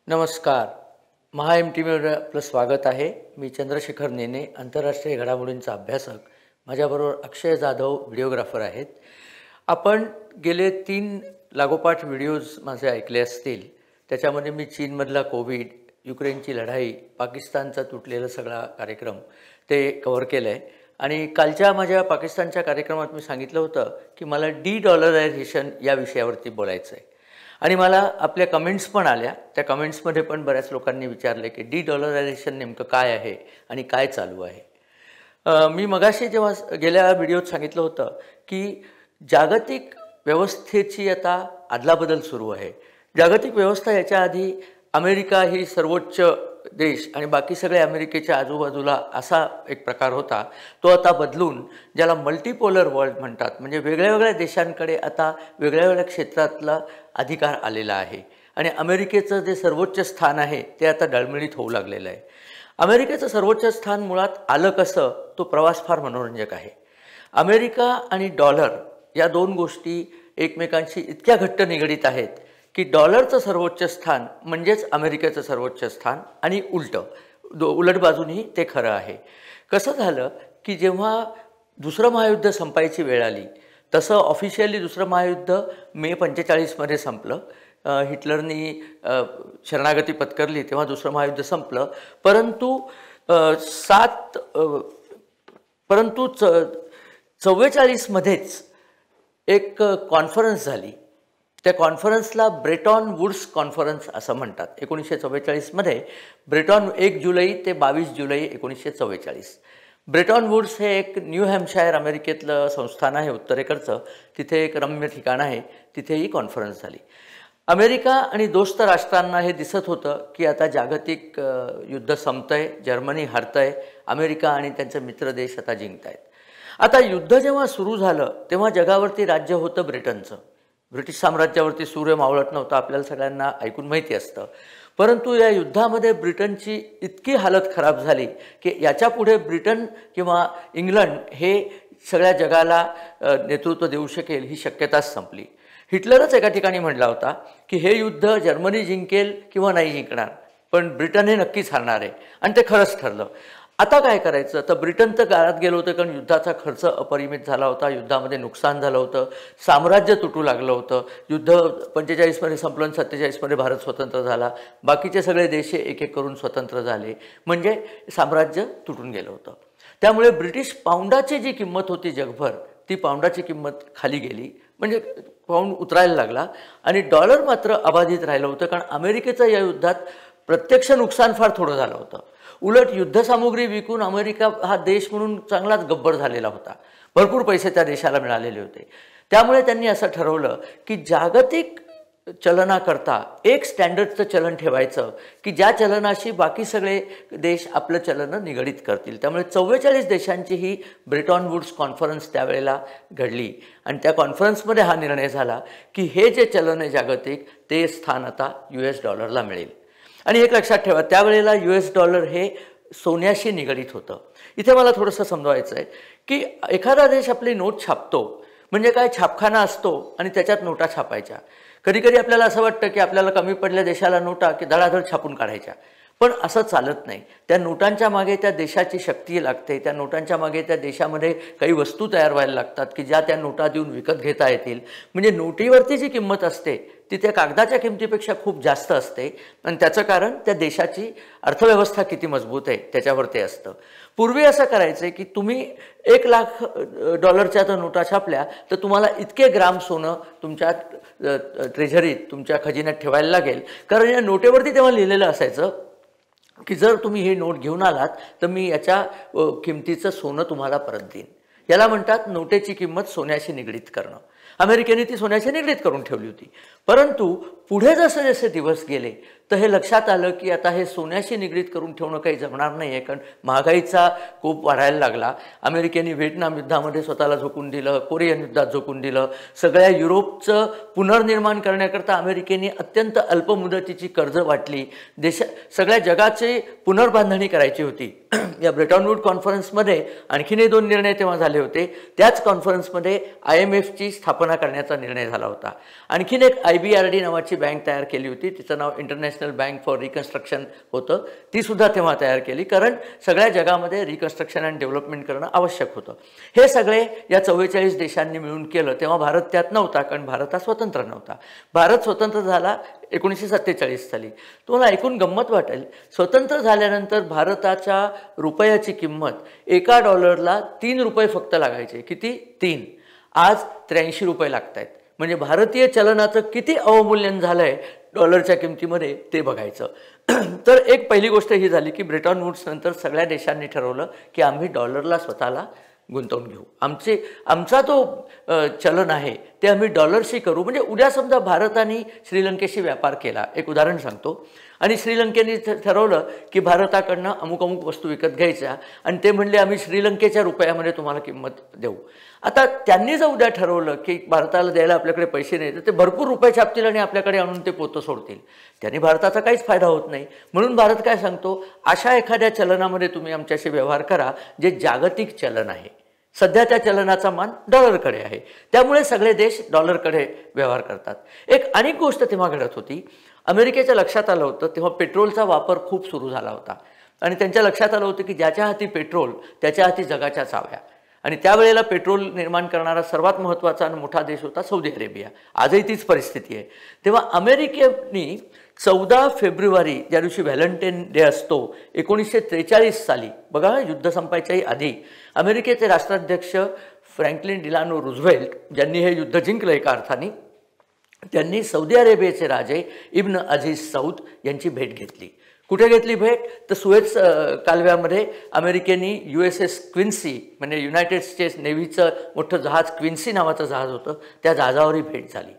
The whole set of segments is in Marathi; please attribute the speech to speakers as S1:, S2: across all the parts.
S1: नमस्कार. महा एम टी व्हीवर आपलं स्वागत आहे. मी चंद्रशेखर नेने, आंतरराष्ट्रीय घडामोडींचा अभ्यासक. माझ्याबरोबर अक्षय जाधव व्हिडिओग्राफर आहेत. आपण गेले 3 लागोपाठ व्हिडिओज माझे ऐकले असतील. त्याच्यामध्ये मी चीनमधला कोविड, युक्रेनची लढाई, पाकिस्तानचा तुटलेला सगळा कार्यक्रम ते कव्हर केलं आहे. आणि कालच्या माझ्या पाकिस्तानच्या कार्यक्रमात मी सांगितलं होतं की मला डॉलरायझेशन या विषयावरती बोलायचं आहे. आणि मला आपल्या कमेंट्स पण आल्या. त्या कमेंट्समध्ये पण बऱ्याच लोकांनी विचारले की डॉलरायझेशन नेमकं काय आहे आणि काय चालू आहे. मी मगाशी जेव्हा गेल्या व्हिडिओत सांगितलं होतं की जागतिक व्यवस्थेची आता अदलाबदल सुरू आहे. जागतिक व्यवस्था याच्या आधी अमेरिका ही सर्वोच्च देश आणि बाकी सगळे अमेरिकेच्या आजूबाजूला असा एक प्रकार होता. तो आता बदलून ज्याला मल्टीपोलर वर्ल्ड म्हणतात, म्हणजे वेगळ्या वेगळ्या देशांकडे आता वेगळ्या वेगळ्या क्षेत्रातला अधिकार आलेला आहे. आणि अमेरिकेचं जे सर्वोच्च स्थान आहे ते आता डळमळीत होऊ लागलेलं आहे. अमेरिकेचं सर्वोच्च स्थान मुळात आलं कसं, तो प्रवास फार मनोरंजक आहे. अमेरिका आणि डॉलर या दोन गोष्टी एकमेकांशी इतक्या घट्ट निगडीत आहेत की डॉलरचं सर्वोच्च स्थान म्हणजेच अमेरिकेचं सर्वोच्च स्थान आणि उलट बाजूनही ते खरं आहे. कसं झालं की जेव्हा दुसरं महायुद्ध संपायची वेळ आली, तसं ऑफिशियली दुसरं महायुद्ध मे 45मध्ये संपलं. हिटलरनी शरणागती पत्करली तेव्हा दुसरं महायुद्ध संपलं. परंतु 44मध्येच एक कॉन्फरन्स झाली. त्या कॉन्फरन्सला ब्रेटॉन वुड्स कॉन्फरन्स असं म्हणतात. 1944मध्ये 1 जुलै ते 22 जुलै 1944. ब्रेटॉन वुड्स हे एक न्यू हॅम्पशायर अमेरिकेतलं संस्थान आहे, उत्तरेकडचं. तिथे एक रम्य ठिकाण आहे. तिथेही कॉन्फरन्स झाली. अमेरिका आणि दोस्त राष्ट्रांना हे दिसत होतं की आता जागतिक युद्ध संपतंय, जर्मनी हरतंय, अमेरिका आणि त्यांचे मित्र देश आता जिंकतायत. आता युद्ध जेव्हा सुरू झालं तेव्हा जगावरती राज्य होतं ब्रिटनचं. ब्रिटिश साम्राज्यावरती सूर्य मावळत नव्हता, आपल्याला सगळ्यांना ऐकून माहिती असतं. परंतु या युद्धामध्ये ब्रिटनची इतकी हालत खराब झाली की याच्यापुढे ब्रिटन किंवा इंग्लंड हे सगळ्या जगाला नेतृत्व देऊ शकेल ही शक्यताच संपली. हिटलरच एका ठिकाणी म्हटला होता की हे युद्ध जर्मनी जिंकेल किंवा नाही जिंकणार, पण ब्रिटन हे नक्कीच हरणार आहे. आणि ते खरंच ठरलं. आता काय करायचं, तर ब्रिटन तर गाळात गेलं होतं, कारण युद्धाचा खर्च अपरिमित झाला होता, युद्धामध्ये नुकसान झालं होतं, साम्राज्य तुटू लागलं होतं. युद्ध 45मध्ये संपलं आणि 47मध्ये भारत स्वतंत्र झाला. बाकीचे सगळे देश एक एक करून स्वतंत्र झाले, म्हणजे साम्राज्य तुटून गेलं होतं. त्यामुळे ब्रिटिश पाऊंडाची जी किंमत होती जगभर, ती पाऊंडाची किंमत खाली गेली, म्हणजे पाऊंड उतरायला लागला. आणि डॉलर मात्र अबाधित राहिलं होतं, कारण अमेरिकेचं या युद्धात प्रत्यक्ष नुकसान फार थोडं झालं होतं. उलट युद्धसामुग्री विकून अमेरिका हा देश म्हणून चांगलाच गब्बर झालेला होता. भरपूर पैसे त्या देशाला मिळालेले होते. त्यामुळे त्यांनी असं ठरवलं की जागतिक चलनाकरता एक स्टँडर्डचं चलन ठेवायचं की ज्या चलनाशी बाकी सगळे देश आपलं चलन निगडीत करतील. त्यामुळे 44 देशांची ही ब्रेटॉन वुड्स कॉन्फरन्स त्यावेळेला घडली. आणि त्या कॉन्फरन्समध्ये हा निर्णय झाला की हे जे चलन आहे जागतिक, ते स्थान आता US डॉलरला मिळेल. आणि एक लक्षात ठेवा, त्यावेळेला US डॉलर हे सोन्याशी निगडीत होतं. इथे मला थोडंसं समजवायचं आहे की एखादा देश आपली नोट छापतो म्हणजे काय, छापखाना असतो आणि त्याच्यात नोटा छापायच्या. कधीकधी आपल्याला असं वाटतं की आपल्याला कमी पडल्या देशाला नोटा की धडाधड छापून काढायच्या, पण असं चालत नाही. त्या नोटांच्या मागे त्या देशाची शक्ती लागते. त्या नोटांच्या मागे त्या देशामध्ये काही वस्तू तयार व्हायला लागतात की ज्या त्या नोटा देऊन विकत घेता येतील. म्हणजे नोटीवरती जी किंमत असते ती त्या कागदाच्या किमतीपेक्षा खूप जास्त असते. आणि त्याचं कारण त्या देशाची अर्थव्यवस्था किती मजबूत आहे त्याच्यावरती असतं. पूर्वी असं करायचं की तुम्ही $1,00,000 तर नोटा छापल्या तर तुम्हाला इतके ग्राम सोनं तुमच्या ट्रेझरीत, तुमच्या खजिन्यात ठेवायला लागेल. कारण या नोटेवरती तेव्हा लिहिलेलं असायचं की जर तुम्ही हे नोट घेऊन आलात तर मी याच्या किमतीचं सोनं तुम्हाला परत देईन. याला म्हणतात नोटेची किंमत सोन्याशी निगडीत करणं. अमेरिकेने ती सोन्याशी निगडीत करून ठेवली होती. परंतु पुढे जसे जसे दिवस गेले तर हे लक्षात आलं की आता हे सोन्याशी निगडीत करून ठेवणं काही जमणार नाही आहे, कारण महागाईचा कोप वाढायला लागला. अमेरिकेने व्हिएतनाम युद्धामध्ये स्वतःला झोकून दिलं, कोरियन युद्धात झोकून दिलं. सगळ्या युरोपचं पुनर्निर्माण करण्याकरता अमेरिकेने अत्यंत अल्पमुदतीची कर्ज वाटली. सगळ्या जगाची पुनर्बांधणी करायची होती. या ब्रेटॉन वूड कॉन्फरन्समध्ये आणखीनही 2 निर्णय तेव्हा झाले होते. त्याच कॉन्फरन्समध्ये IMFची स्थापना करण्याचा निर्णय झाला होता. आणखीन एक IBRD नावाची बँक तयार केली होती, तिचं नाव इंटरनॅशनल बँक फॉर रिकन्स्ट्रक्शन होतं. ती सुद्धा तेव्हा तयार केली, कारण सगळ्या जगामध्ये रिकन्स्ट्रक्शन अँड डेव्हलपमेंट करणं आवश्यक होतं. हे सगळे या 44 देशांनी मिळून केलं. तेव्हा भारत त्यात नव्हता, कारण भारत हा स्वतंत्र नव्हता. भारत स्वतंत्र झाला 1947 साली. तुम्हाला ऐकून गंमत वाटेल, स्वतंत्र झाल्यानंतर भारताच्या रुपयाची किंमत एका डॉलरला ₹3 फक्त लागायचे. किती? 3. आज 83 रुपये लागत आहेत. म्हणजे भारतीय चलनाचं किती अवमूल्यन झालं आहे डॉलरच्या किमतीमध्ये ते बघायचं. तर एक पहिली गोष्ट ही झाली की ब्रेटॉन वूड्स नंतर सगळ्या देशांनी ठरवलं की आम्ही डॉलरला स्वतःला गुंतवून घेऊ. आमचा जो चलन आहे ते आम्ही डॉलरशी करू. म्हणजे उद्या समजा भारताने श्रीलंकेशी व्यापार केला, एक उदाहरण सांगतो, आणि श्रीलंकेने ठरवलं की भारताकडनं अमुक अमुक वस्तू विकत घ्यायच्या आणि ते म्हणले आम्ही श्रीलंकेच्या रुपयामध्ये तुम्हाला किंमत देऊ. आता त्यांनी जर उद्या ठरवलं की भारताला द्यायला आपल्याकडे पैसे नाही, तर ते भरपूर रुपये छापतील आणि आपल्याकडे आणून ते पोतं सोडतील. त्यांनी भारताचा काहीच फायदा होत नाही. म्हणून भारत काय सांगतो, अशा एखाद्या चलनामध्ये तुम्ही आमच्याशी व्यवहार करा जे जागतिक चलन आहे. सध्या त्या चलनाचा मान डॉलरकडे आहे, त्यामुळे सगळे देश डॉलरकडे व्यवहार करतात. एक अनेक गोष्ट तेव्हा घडत होती. अमेरिकेच्या लक्षात आलं होतं तेव्हा पेट्रोलचा वापर खूप सुरू झाला होता आणि त्यांच्या लक्षात आलं होतं की ज्याच्या हाती पेट्रोल त्याच्या हाती जगाच्या चाव्या. आणि त्यावेळेला पेट्रोल निर्माण करणारा सर्वात महत्त्वाचा आणि मोठा देश होता सौदी अरेबिया. आजही तीच परिस्थिती आहे. तेव्हा अमेरिकेने 14 फेब्रुवारी ज्या दिवशी व्हॅलेंटाईन डे असतो 1943 साली, बघा युद्ध संपायच्याही आधी, अमेरिकेचे राष्ट्राध्यक्ष फ्रँकलिन डिलानो रूझवेल्ट ज्यांनी हे युद्ध जिंकलं एका अर्थाने, त्यांनी सौदी अरेबियाचे राजे इब्न अझीज सौद यांची भेट घेतली. कुठे घेतली भेट? तर सुएझ कालव्यामध्ये अमेरिकेने USS क्विन्सी म्हणजे युनायटेड स्टेट्स नेव्हीचं मोठं जहाज क्विन्सी नावाचं जहाज होतं, त्या जहाजावरही भेट झाली.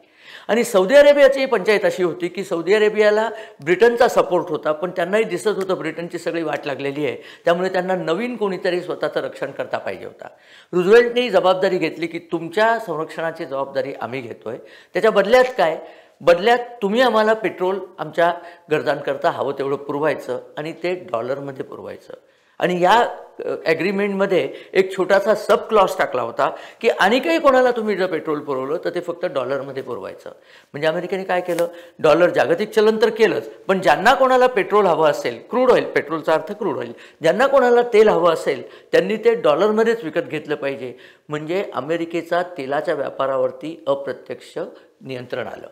S1: आणि सौदी अरेबियाची पंचायत अशी होती की सौदी अरेबियाला ब्रिटनचा सपोर्ट होता, पण त्यांनाही दिसत होतं ब्रिटनची सगळी वाट लागलेली आहे, त्यामुळे त्यांना नवीन कोणीतरी स्वतःचं रक्षण करता पाहिजे होता. रूझवेल्टने जबाबदारी घेतली की तुमच्या संरक्षणाची जबाबदारी आम्ही घेतोय, त्याच्या बदल्यात काय? बदल्यात तुम्ही आम्हाला पेट्रोल आमच्या गरजांकरता हवं तेवढं पुरवायचं आणि ते डॉलरमध्ये पुरवायचं. आणि या ॲग्रीमेंटमध्ये एक छोटासा सब क्लॉज टाकला होता की आणि काही कोणाला तुम्ही जर पेट्रोल पुरवलं तर ते फक्त डॉलरमध्ये पुरवायचं. म्हणजे अमेरिकेने काय केलं, डॉलर जागतिक चलन तर केलंच, पण ज्यांना कोणाला पेट्रोल हवं असेल, क्रूड ऑइल, पेट्रोलचा अर्थ क्रूड ऑइल, ज्यांना कोणाला तेल हवं असेल त्यांनी ते डॉलरमध्येच विकत घेतलं पाहिजे. म्हणजे अमेरिकेचा तेलाच्या व्यापारावरती अप्रत्यक्ष नियंत्रण आलं.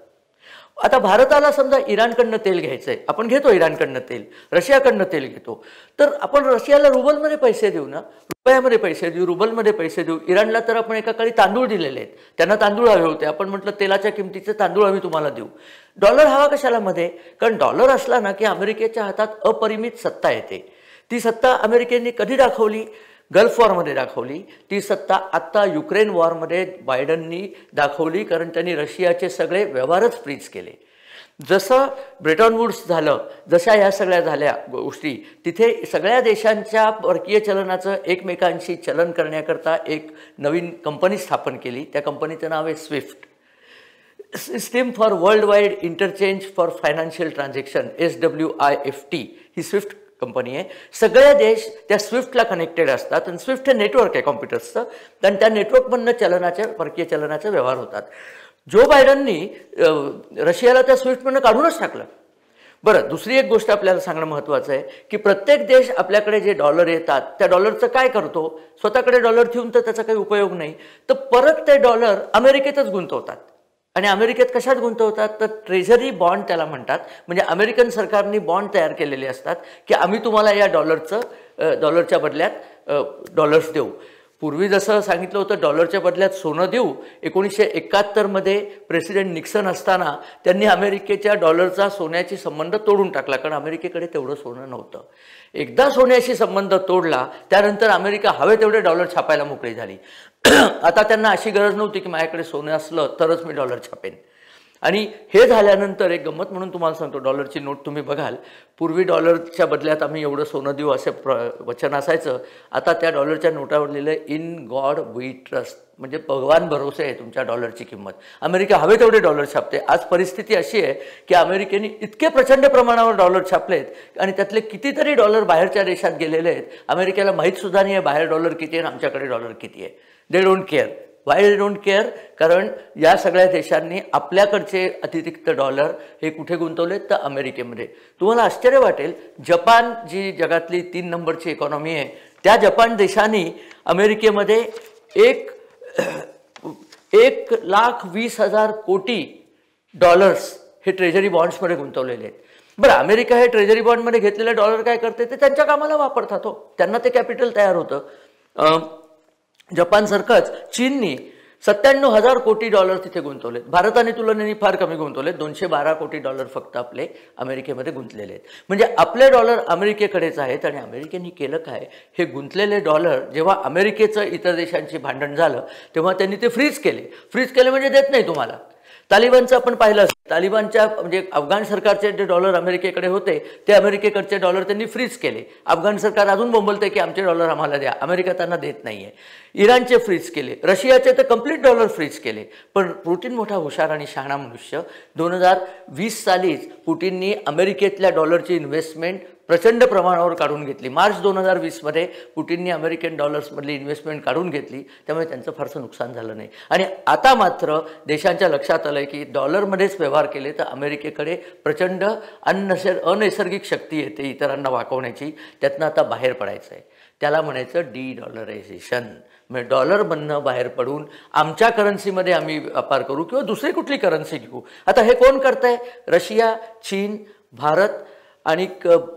S1: आता भारताला समजा इराणकडनं तेल घ्यायचं आहे, आपण घेतो इराणकडनं तेल, रशियाकडनं तेल घेतो, तर आपण रशियाला रुबलमध्ये पैसे देऊ ना, रुपयामध्ये पैसे देऊ, रुबलमध्ये पैसे देऊ. इराणला तर आपण एका काळी तांदूळ दिलेले आहेत, त्यांना तांदूळ हवे होते, आपण म्हटलं तेलाच्या किमतीचे तांदूळ आम्ही तुम्हाला देऊ. डॉलर हवा कशाला मध्ये? कारण डॉलर असला ना की अमेरिकेच्या हातात अपरिमित सत्ता येते. ती सत्ता अमेरिकेने कधी दाखवली? गल्फ वॉरमध्ये दाखवली. ती सत्ता आत्ता युक्रेन वॉरमध्ये बायडननी दाखवली, कारण त्यांनी रशियाचे सगळे व्यवहारच फ्रीज केले. जसं ब्रेटॉन वूड्स झालं, जशा ह्या सगळ्या झाल्या गोष्टी, तिथे सगळ्या देशांच्या परकीय चलनाचं एकमेकांशी चलन करण्याकरता एक नवीन कंपनी स्थापन केली. त्या कंपनीचं नाव आहे Swift, system for world wide interchange for financial transaction, SWIFT he Swift company आहे. सगळे देश त्या स्विफ्टला कनेक्टेड असतात आणि स्विफ्ट हे नेटवर्क आहे कॉम्प्युटर्सचं, आणि त्या नेटवर्कमधनं चलनाचे परकीय चलनाचे व्यवहार होतात. जो बायडननी रशियाला त्या स्विफ्टमधनं काढूनच टाकलं. बरं, दुसरी एक गोष्ट आपल्याला सांगणं महत्त्वाचं आहे की प्रत्येक देश आपल्याकडे जे डॉलर येतात त्या डॉलरचं काय करतो? स्वतःकडे डॉलर ठेवून तर त्याचा काही उपयोग नाही, तर परत ते डॉलर अमेरिकेतच गुंतवतात. आणि अमेरिकेत कशात गुंतवतात? तर ट्रेझरी बॉन्ड त्याला म्हणतात. म्हणजे अमेरिकन सरकारने बॉन्ड तयार केलेले असतात की आम्ही तुम्हाला या डॉलरच्या बदल्यात डॉलर्स देऊ. पूर्वी जसं सांगितलं होतं डॉलरच्या बदल्यात सोनं देऊ, 1971 प्रेसिडेंट निक्सन असताना त्यांनी अमेरिकेच्या डॉलरचा सोन्याशी संबंध तोडून टाकला, कारण अमेरिकेकडे तेवढं सोनं नव्हतं. एकदा सोन्याशी संबंध तोडला त्यानंतर अमेरिका हवे तेवढे डॉलर छापायला मोकळी झाली. आता त्यांना अशी गरज नव्हती की माझ्याकडे सोनं असलं तरच मी डॉलर छापेन. आणि हे झाल्यानंतर एक गंमत म्हणून तुम्हाला सांगतो, डॉलरची नोट तुम्ही बघाल, पूर्वी डॉलरच्या बदल्यात आम्ही एवढं सोनं देऊ असे वचन असायचं. आता त्या डॉलरच्या नोटावर लिहिलं इन गॉड वी ट्रस्ट, म्हणजे भगवान भरोसे आहे तुमच्या डॉलरची किंमत. अमेरिका हवे तेवढे डॉलर छापते. आज परिस्थिती अशी आहे की अमेरिकेने इतके प्रचंड प्रमाणावर डॉलर छापलेत आणि त्यातले कितीतरी डॉलर बाहेरच्या देशात गेलेले आहेत. अमेरिकेला माहीत सुद्धा नाही आहे बाहेर डॉलर किती आहे आणि आमच्याकडे डॉलर किती आहे. They don't care. Y they don't care? कारण या सगळ्या देशांनी आपल्याकडचे अतिरिक्त डॉलर हे कुठे गुंतवलेत? तर अमेरिकेमध्ये. तुम्हाला आश्चर्य वाटेल, जपान जी जगातली 3 नंबरची इकॉनॉमी आहे, त्या जपान देशाने अमेरिकेमध्ये 1,20,000 कोटी डॉलर्स हे ट्रेजरी बॉन्ड्समध्ये गुंतवलेले आहेत. बरं, अमेरिका हे ट्रेजरी बॉन्डमध्ये घेतलेले डॉलर काय करते? ते त्यांच्या कामाला वापरतात हो. त्यांना ते कॅपिटल तयार होतं. जपानसारखंच चीननी 97,000 कोटी डॉलर तिथे गुंतवलेत. भारताने तुलनेने फार कमी गुंतवलेत. 212 कोटी डॉलर फक्त आपले अमेरिकेमध्ये गुंतलेले आहेत. म्हणजे आपले डॉलर अमेरिकेकडेच आहेत. आणि अमेरिकेने केलं काय? हे गुंतलेले डॉलर जेव्हा अमेरिकेचं इतर देशांची भांडण झालं तेव्हा त्यांनी ते फ्रीज केले. फ्रीज केले म्हणजे देत नाही तुम्हाला. तालिबानचं आपण पाहिलं असेल, तालिबानच्या म्हणजे अफगाण सरकारचे जे डॉलर अमेरिकेकडे होते ते अमेरिकेकडचे डॉलर त्यांनी फ्रीज केले. अफगाण सरकार अजून बोंबलते की आमचे डॉलर आम्हाला द्या, अमेरिका त्यांना देत नाही आहे. इराणचे फ्रीज केले, रशियाचे तर कंप्लीट डॉलर फ्रीज केले. पण पुतिन मोठा हुशार आणि शहाणा मनुष्य, 2020 सालीच पुतिननी अमेरिकेतल्या डॉलरची इन्व्हेस्टमेंट प्रचंड प्रमाणावर काढून घेतली. मार्च 2020मध्ये पुतिननी अमेरिकन डॉलर्समधली इन्व्हेस्टमेंट काढून घेतली. त्यामुळे त्यांचं फारसं नुकसान झालं नाही. आणि आता मात्र देशांच्या लक्षात आलं की डॉलरमध्येच व्यवहार केले तर अमेरिकेकडे प्रचंड अनैसर्गिक शक्ती येते इतरांना वाकवण्याची. त्यातनं आता बाहेर पडायचं आहे. त्याला म्हणायचं डी डॉलरायझेशन. म्हणजे डॉलर बनणं बाहेर पडून आमच्या करन्सीमध्ये आम्ही व्यापार करू किंवा दुसरी कुठली करन्सी घेऊ. आता हे कोण करत आहे? रशिया, चीन, भारत आणि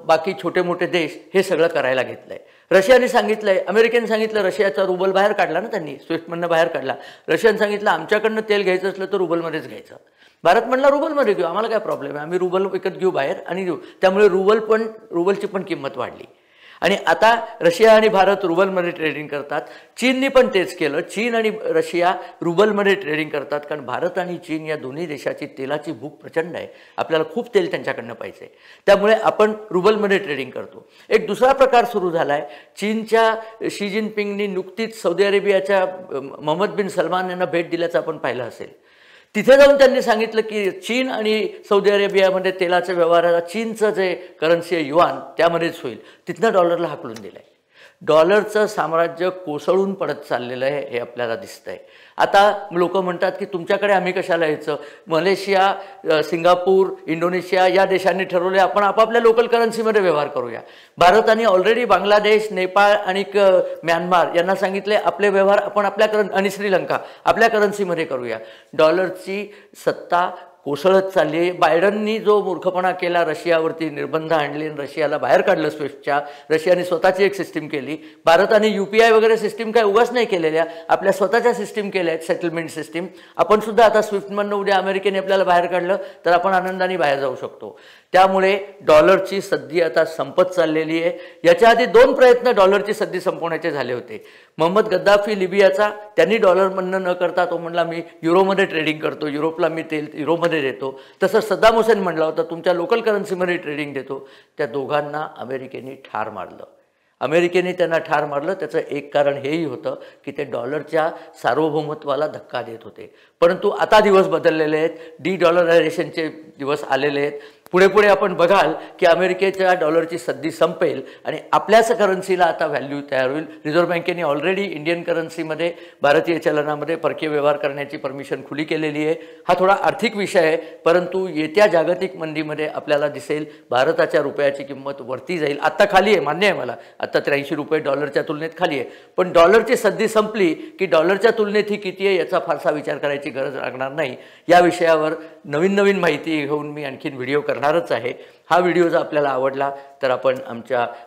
S1: बाकी छोटे मोठे देश हे सगळं करायला घेतलं आहे. रशियाने सांगितलं आहे, अमेरिकेने सांगितलं, रशियाचा रुबल बाहेर काढला ना त्यांनी, स्विफ्टमधनं बाहेर काढला. रशियाने सांगितलं आमच्याकडनं तेल घ्यायचं असलं तर रुबलमध्येच घ्यायचं. भारत म्हणला रुबलमध्ये घेऊ, आम्हाला काय प्रॉब्लेम आहे, आम्ही रुबल विकत घेऊ बाहेर आणि देऊ. त्यामुळे रुबलची पण किंमत वाढली. आणि आता रशिया आणि भारत रुबलमध्ये ट्रेडिंग करतात. चीननी पण तेच केलं. चीन आणि रशिया रुबलमध्ये ट्रेडिंग करतात. कारण भारत आणि चीन या दोन्ही देशाची तेलाची भूक प्रचंड आहे. आपल्याला खूप तेल त्यांच्याकडनं पाहिजे. त्यामुळे आपण रुबलमध्ये ट्रेडिंग करतो. एक दुसरा प्रकार सुरू झाला आहे. चीनच्या शी जिनपिंगनी नुकतीच सौदी अरेबियाच्या मोहम्मद बिन सलमान यांना भेट दिल्याचं आपण पाहिलं असेल. तिथे जाऊन त्यांनी सांगितलं की चीन आणि सौदी अरेबियामध्ये तेलाच्या व्यवहाराला चीनचं जे करन्सी आहे युआन त्यामध्येच होईल. तिथनं डॉलरला हाकलून दिलं आहे. डॉलरचं साम्राज्य कोसळून पडत चाललेलं आहे हे आपल्याला दिसतं आहे. आता लोक म्हणतात की तुमच्याकडे आम्ही कशाला यायचं? मलेशिया, सिंगापूर, इंडोनेशिया या देशांनी ठरवले आपण आपापल्या लोकल करन्सीमध्ये व्यवहार करूया. भारताने ऑलरेडी बांगलादेश, नेपाळ आणि म्यानमार यांना सांगितले आपले व्यवहार आपण आपल्या आणि श्रीलंका आपल्या करन्सीमध्ये करूया. डॉलरची सत्ता कोसळत चालली आहे. बायडननी जो मूर्खपणा केला, रशियावरती निर्बंध आणले आणि रशियाला बाहेर काढलं स्विफ्टच्या, रशियाने स्वतःची एक सिस्टीम केली. भारताने UPI वगैरे सिस्टीम काय उगाच नाही केलेल्या, आपल्या स्वतःच्या सिस्टीम केल्या आहेत, सेटलमेंट सिस्टीम. आपण सुद्धा आता स्विफ्टमधनं उद्या अमेरिकेने आपल्याला बाहेर काढलं तर आपण आनंदाने बाहेर जाऊ शकतो. त्यामुळे डॉलरची सद्दी आता संपत चाललेली आहे. याच्या आधी 2 प्रयत्न डॉलरची सद्दी संपवण्याचे झाले होते. मोहम्मद गद्दाफी लिबियाचा, त्यांनी डॉलरमधनं न करता तो म्हणला मी युरोमध्ये ट्रेडिंग करतो, युरोपला मी तेल युरोमध्ये देतो. तसं सद्दाम हुसेन म्हणला होता तुमच्या लोकल करन्सीमध्ये ट्रेडिंग देतो. त्या दोघांना अमेरिकेने ठार मारलं. अमेरिकेने त्यांना ठार मारलं. त्याचं एक कारण हेही होतं की ते डॉलरच्या सार्वभौमत्वाला धक्का देत होते. परंतु आता दिवस बदललेले आहेत. डी डॉलरायझेशनचे दिवस आलेले आहेत. पुढे पुढे आपण बघाल की अमेरिकेच्या डॉलरची सद्दी संपेल आणि आपल्याच करन्सीला आता व्हॅल्यू तयार होईल. रिझर्व्ह बँकेने ऑलरेडी इंडियन करन्सीमध्ये भारतीय चलनामध्ये परकीय व्यवहार करण्याची परमिशन खुली केलेली आहे. हा थोडा आर्थिक विषय आहे, परंतु येत्या जागतिक मंदीमध्ये आपल्याला दिसेल भारताच्या रुपयाची किंमत वरती जाईल. आत्ता खाली आहे, मान्य आहे मला, आत्ता 83 रुपये डॉलरच्या तुलनेत खाली आहे. पण डॉलरची सद्दी संपली की डॉलरच्या तुलनेत ही किती आहे याचा फारसा विचार करायची गरज लागणार नाही. या विषयावर नवीन माहिती घेऊन मी आणखीन व्हिडिओ करणारच आहे. हा व्हिडिओ जर आपल्याला आवडला तर आपण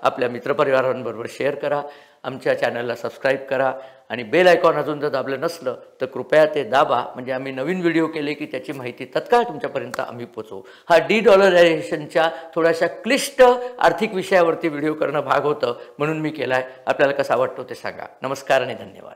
S1: आपल्या मित्रपरिवारांबरोबर शेअर करा, आमच्या चॅनलला सबस्क्राईब करा आणि बेल आयकॉन अजून जर दाबलं नसलं तर कृपया ते दाबा. म्हणजे आम्ही नवीन व्हिडिओ केले की त्याची माहिती तत्काळ तुमच्यापर्यंत आम्ही पोचवू. हा डी डॉलरायझेशनच्या थोड्याशा क्लिष्ट आर्थिक विषयावरती व्हिडिओ करणं भाग होतं म्हणून मी केला आहे. आपल्याला कसा वाटतो ते सांगा. नमस्कार आणि धन्यवाद.